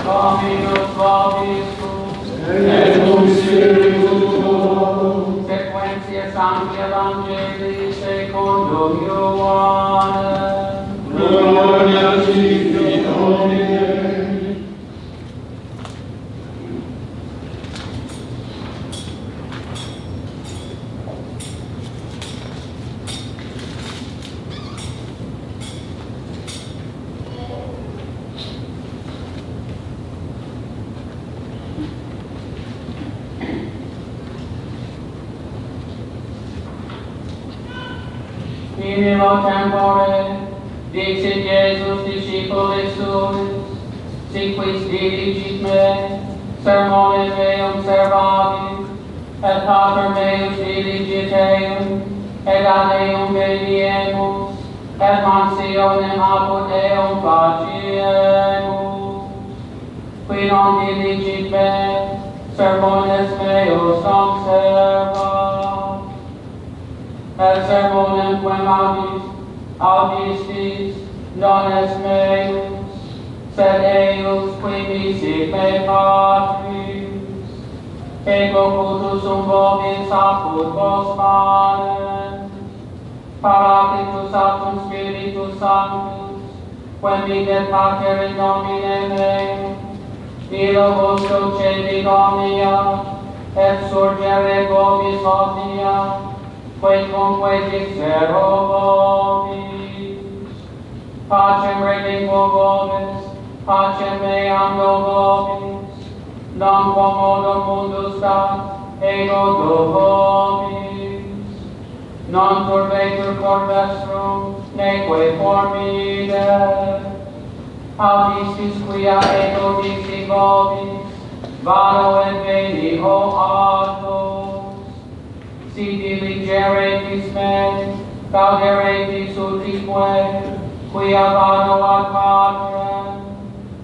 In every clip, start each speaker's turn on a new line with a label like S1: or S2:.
S1: Dominus vobiscum,
S2: et cum spiritu tuo,
S1: sequentia Sancti Evangelii secundum Ioannem.
S2: gloria tibi, Domine.
S1: In illo tempore, dixit Iesus discipulis suis, si quis diligit me, sermone meum servabit, et pater meus diligit eum, et ad eum veniemus, et mansionem apud eum faciemus. Qui non diligit me, sermones meus non servat. Et sermonem quem audistis, non est meus, sed eius qui misit me Patris. Ego putus vobis apud vos manem, Paraclitus atum Spiritus Sanctus, quem videt Pater in nomine meum, illo vos docebit omnia, et surgere vobis omnia, quecumque dixero vobis. Pacem regingo vobis, pacem meam do vobis, non quomodo mundus dat, ego do vobis. Non turbetur cor vestrum, neque formide. Audistis quia ego dixi vobis, vado et veni o autos. Si diligeretis me, gauderetis utrique, quia vado ad Patrem,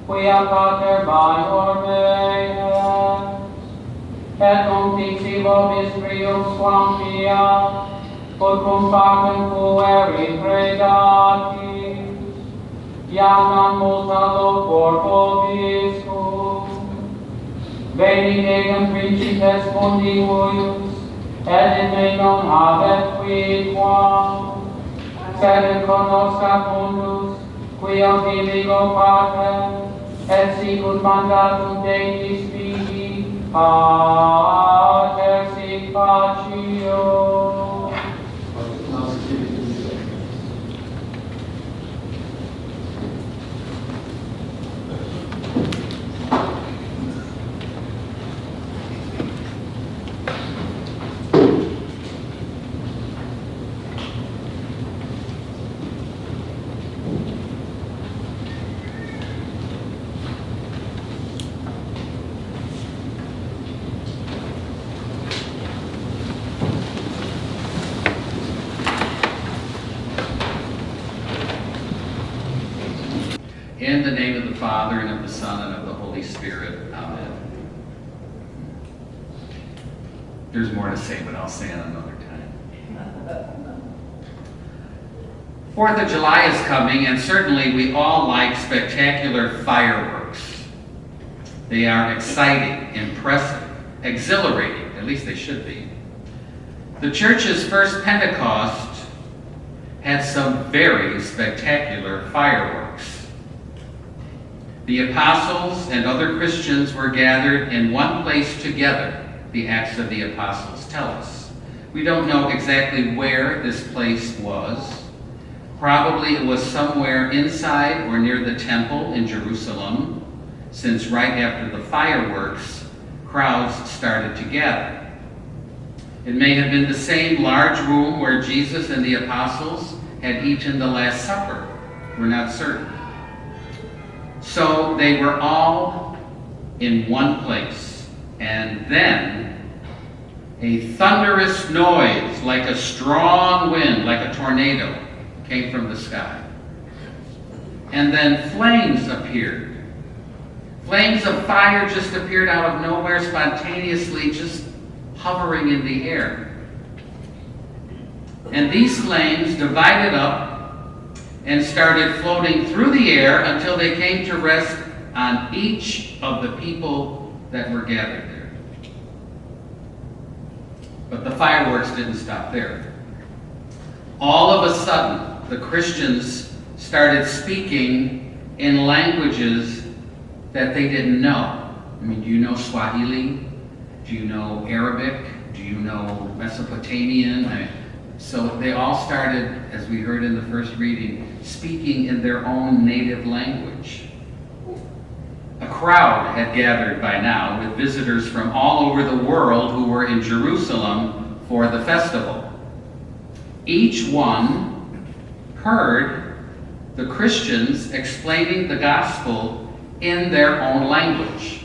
S1: quia Pater maior me est. Et cum dixi vobis prius quam fiat, ut cum facem fuerit predatis, iam non multa locor vobiscum. Veni egam principes mundi huius, et in me non habet quid quam, sed in conoscat mundus, quia diligo Patrem, et sicut mandatum Dei spigi, Pater sic facio.
S3: In the name of the Father, and of the Son, and of the Holy Spirit. Amen. There's more to say, but I'll say it another time. 4th of July is coming, and certainly we all like spectacular fireworks. They are exciting, impressive, exhilarating, at least they should be. The church's first Pentecost had some very spectacular fireworks. The apostles and other Christians were gathered in one place together, the Acts of the Apostles tell us. We don't know exactly where this place was. Probably it was somewhere inside or near the temple in Jerusalem, since right after the fireworks, crowds started to gather. It may have been the same large room where Jesus and the apostles had eaten the Last Supper. We're not certain. So they were all in one place, and then a thunderous noise like a strong wind, like a tornado, came from the sky. And then flames appeared. Flames of fire just appeared out of nowhere, spontaneously just hovering in the air. And these flames divided up and started floating through the air until they came to rest on each of the people that were gathered there. But the fireworks didn't stop there. All of a sudden, the Christians started speaking in languages that they didn't know. I mean, do you know Swahili? Do you know Arabic? Do you know Mesopotamian? So they all started, as we heard in the first reading, speaking in their own native language. A crowd had gathered by now with visitors from all over the world who were in Jerusalem for the festival. Each one heard the Christians explaining the gospel in their own language.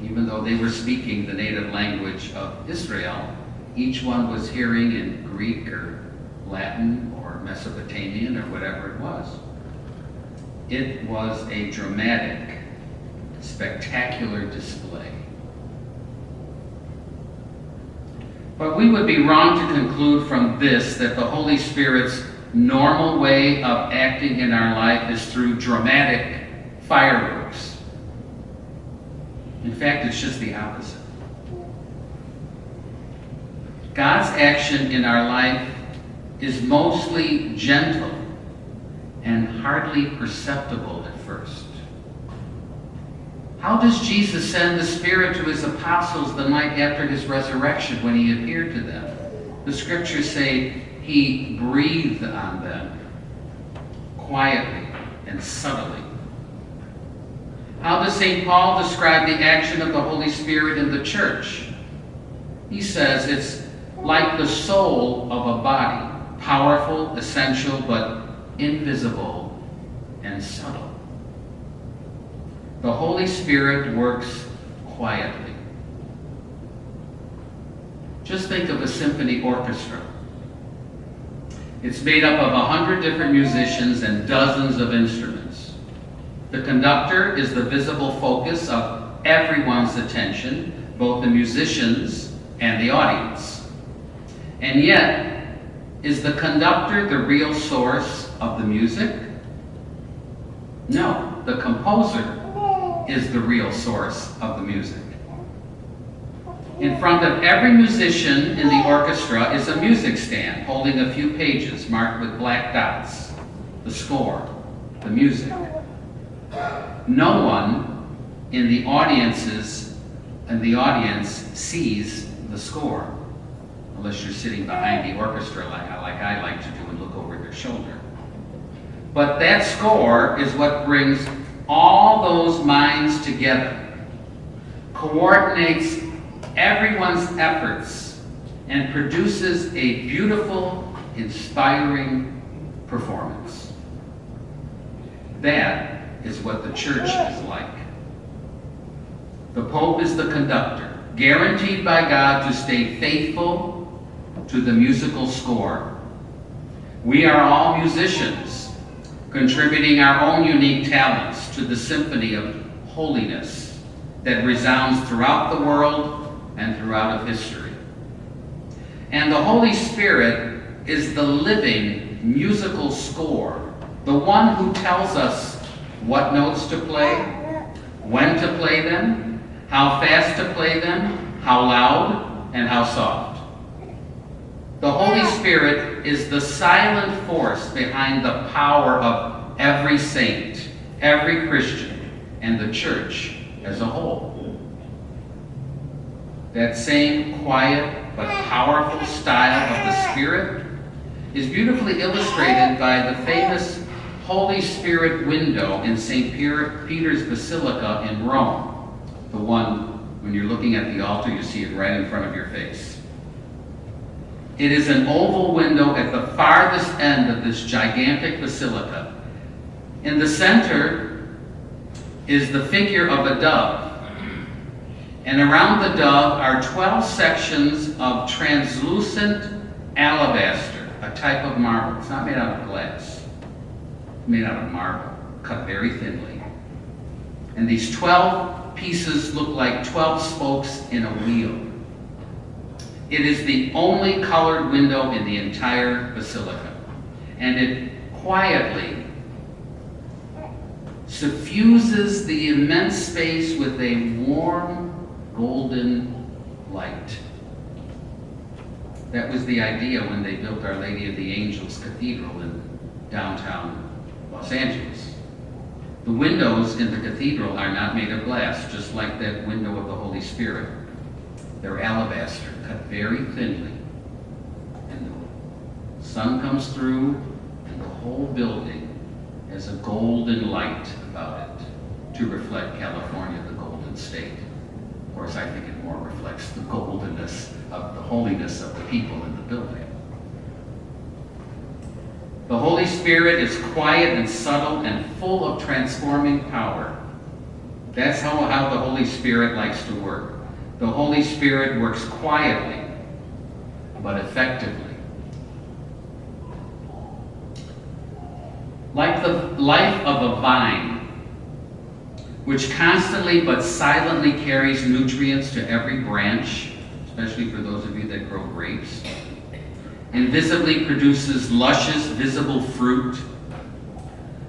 S3: Even though they were speaking the native language of Israel, each one was hearing in Greek or Latin or Mesopotamian or whatever it was. It was a dramatic, spectacular display. But we would be wrong to conclude from this that the Holy Spirit's normal way of acting in our life is through dramatic fireworks. In fact, it's just the opposite. God's action in our life is mostly gentle and hardly perceptible at first. How does Jesus send the Spirit to his apostles the night after his resurrection when he appeared to them? The scriptures say he breathed on them quietly and subtly. How does St. Paul describe the action of the Holy Spirit in the church? He says it's like the soul of a body, powerful, essential, but invisible and subtle. The Holy Spirit works quietly. Just think of a symphony orchestra. It's made up of 100 different musicians and dozens of instruments. The conductor is the visible focus of everyone's attention, both the musicians and the audience. And yet, is the conductor the real source of the music? No, the composer is the real source of the music. In front of every musician in the orchestra is a music stand holding a few pages marked with black dots, the score, the music. No one in the audience sees the score, unless you're sitting behind the orchestra like I like to do and look over their shoulder. But that score is what brings all those minds together, coordinates everyone's efforts, and produces a beautiful, inspiring performance. That is what the church is like. The Pope is the conductor, guaranteed by God to stay faithful to the musical score. We are all musicians, contributing our own unique talents to the symphony of holiness that resounds throughout the world and throughout of history. And the Holy Spirit is the living musical score, the one who tells us what notes to play, when to play them, how fast to play them, how loud, and how soft. The Holy Spirit is the silent force behind the power of every saint, every Christian, and the church as a whole. That same quiet but powerful style of the Spirit is beautifully illustrated by the famous Holy Spirit window in St. Peter's Basilica in Rome. The one, when you're looking at the altar, you see it right in front of your face. It is an oval window at the farthest end of this gigantic basilica. In the center is the figure of a dove. And around the dove are 12 sections of translucent alabaster, a type of marble. It's not made out of glass. It's made out of marble, cut very thinly. And these 12 pieces look like 12 spokes in a wheel. It is the only colored window in the entire basilica. And it quietly suffuses the immense space with a warm, golden light. That was the idea when they built Our Lady of the Angels Cathedral in downtown Los Angeles. The windows in the cathedral are not made of glass, just like that window of the Holy Spirit. They're alabaster, cut very thinly. And the sun comes through, and the whole building has a golden light about it to reflect California, the Golden State. Of course, I think it more reflects the goldenness of the holiness of the people in the building. The Holy Spirit is quiet and subtle and full of transforming power. That's how the Holy Spirit likes to work. The Holy Spirit works quietly, but effectively. Like the life of a vine, which constantly but silently carries nutrients to every branch, especially for those of you that grow grapes, invisibly produces luscious, visible fruit.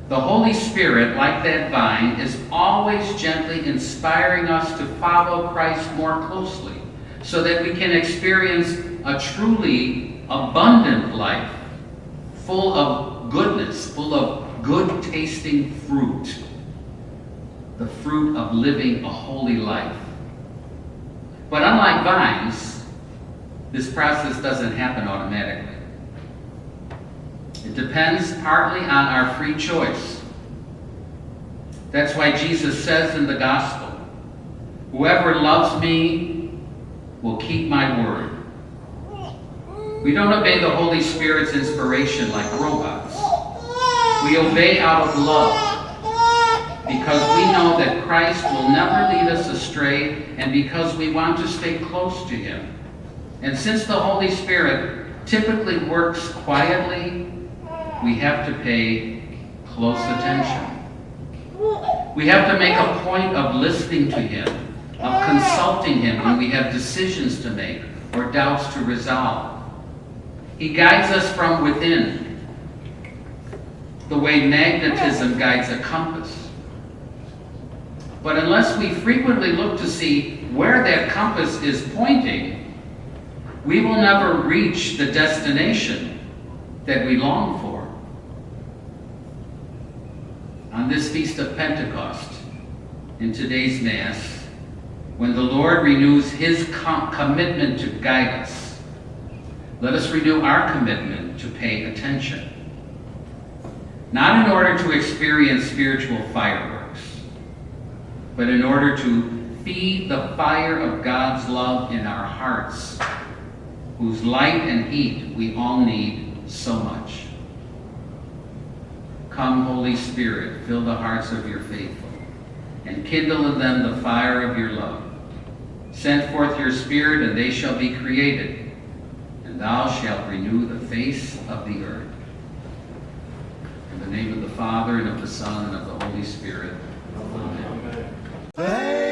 S3: The Holy Spirit, like that vine, is always gently inspiring us to follow Christ more closely so that we can experience a truly abundant life, full of goodness, full of good-tasting fruit, the fruit of living a holy life. But unlike vines, this process doesn't happen automatically. It depends partly on our free choice. That's why Jesus says in the gospel, "Whoever loves me will keep my word." We don't obey the Holy Spirit's inspiration like robots. We obey out of love because we know that Christ will never lead us astray and because we want to stay close to Him. And since the Holy Spirit typically works quietly, we have to pay close attention. We have to make a point of listening to Him, of consulting Him when we have decisions to make or doubts to resolve. He guides us from within, the way magnetism guides a compass. But unless we frequently look to see where that compass is pointing, we will never reach the destination that we long for. On this Feast of Pentecost, in today's Mass, when the Lord renews His commitment to guide us, let us renew our commitment to pay attention. Not in order to experience spiritual fireworks, but in order to feed the fire of God's love in our hearts, whose light and heat we all need so much. Come, Holy Spirit, fill the hearts of your faithful, and kindle in them the fire of your love. Send forth your Spirit, and they shall be created, and thou shalt renew the face of the earth. In the name of the Father, and of the Son, and of the Holy Spirit. Amen.